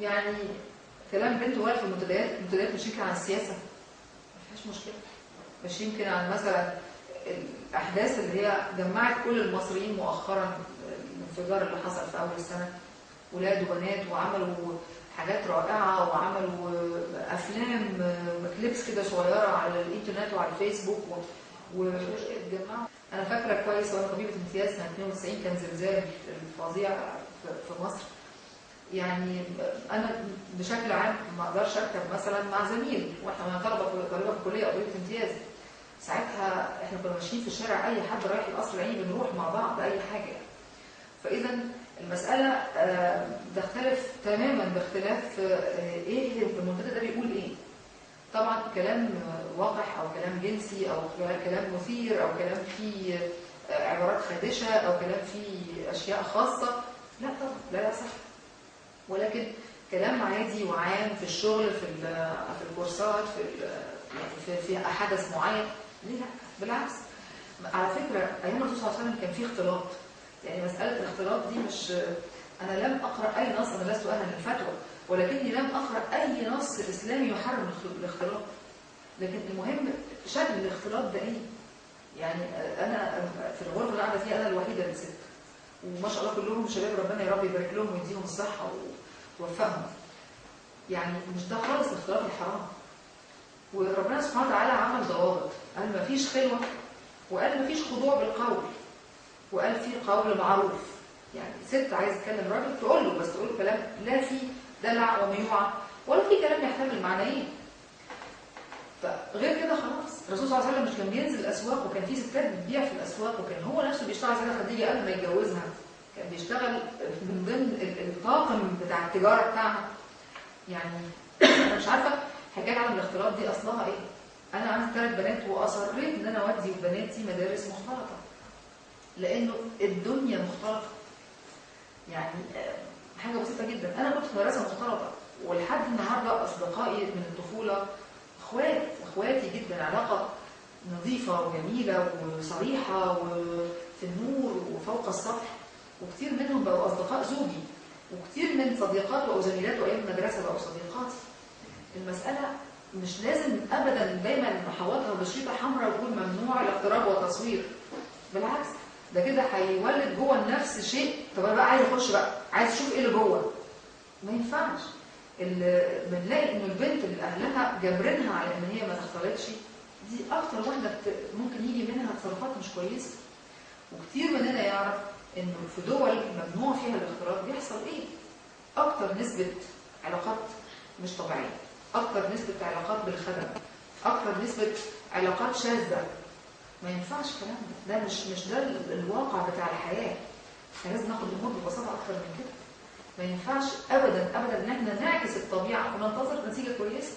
يعني كلام بنت وولد في المنتديات مش يمكن عن السياسه، ما فيهاش مشكله، مش يمكن عن مثلا الاحداث اللي هي جمعت كل المصريين مؤخرا، الانفجار اللي حصل في اول السنه، ولاد وبنات وعملوا حاجات رائعه وعملوا افلام كليبس كده صغيره على الانترنت وعلى الفيسبوك واتجمعوا. انا فاكره كويس وانا طبيبه امتياز سنه 92 كان زلزال فظيع في مصر. يعني انا بشكل عام ما اقدرش اركب مثلا مع زميل واحنا طالبه في الكليه او طبيبه امتياز. ساعتها احنا كنا ماشيين في الشارع، اي حد رايح القصر العيني بنروح مع بعض اي حاجه. فاذا المساله تختلف تماما باختلاف ايه المنتدى ده بيقول ايه. طبعا كلام وقح او كلام جنسي او كلام مثير او كلام فيه عبارات خادشه او كلام فيه اشياء خاصه، لا طبعا لا يصح. ولكن كلام عادي وعام في الشغل، في الكورسات، في حدث معين، ليه لا؟ بالعكس. على فكره ايام الرسول صلى الله عليه وسلم كان في اختلاط. يعني مساله الاختلاط دي مش، انا لم اقرا اي نص، انا لست اهلا للفتوى، ولكني لم اقرا اي نص اسلامي يحرم الاختلاط. لكن المهم شكل الاختلاط ده ايه؟ يعني انا في الغرفه اللي قاعده فيها انا الوحيده اللي ست، وما شاء الله كلهم شباب، ربنا يا رب يبارك لهم ويديهم الصحه ويوفقهم. يعني مش ده خالص الاختلاط الحرام. وربنا سبحانه وتعالى عمل ضوابط، قال ما فيش خلوه، وقال ما فيش خضوع بالقول، وقال في قول معروف. يعني ست عايز تكلم راجل تقول له، بس تقول له كلام لا فيه دلع وميوعه ولا في كلام يحتمل معنيين. فغير كده خلاص. الرسول صلى الله عليه وسلم مش كان بينزل الاسواق وكان في ستات بتبيع في الاسواق، وكان هو نفسه بيشتغل زي خديجه قبل ما يتجوزها، كان بيشتغل من ضمن الطاقم بتاع التجاره بتاعها. يعني انا مش عارفه حكايه عن الاختلاط دي اصلها ايه. انا عندي 3 بنات واصريت ان انا اودي بناتي مدارس مختلطه، لانه الدنيا مختلطه. يعني حاجه بسيطه جدا. انا كنت في مدرسه مختلطه، ولحد النهارده اصدقائي من الطفوله اخواتي جدا، علاقه نظيفه وجميله وصريحه وفي النور وفوق السطح، وكثير منهم بقوا اصدقاء زوجي، وكثير من صديقات او زميلات وايام المدرسه بقوا صديقاتي. المساله مش لازم ابدا دايما نحوطها بشريطه حمراء وتقول ممنوع الاقتراب والتصوير. بالعكس، ده كده هيولد جوه النفس شيء. طب انا بقى عايز اخش بقى، عايز اشوف ايه اللي جوه. ما ينفعش. بنلاقي ان البنت اللي اهلها جابرينها على ان هي ما تختلطش، دي اكتر واحده ممكن يجي منها تصرفات مش كويسه. وكتير مننا يعرف انه في دول ممنوع فيها الاختلاط بيحصل ايه؟ اكتر نسبه علاقات مش طبيعيه، اكتر نسبه علاقات بالخدم، اكتر نسبه علاقات شاذه. ما ينفعش الكلام ده مش ده الواقع بتاع الحياه. احنا لازم ناخد الامور ببساطه اكتر من كده. ما ينفعش ابدا ابدا ان احنا نعكس الطبيعه وننتظر نتيجه كويسه.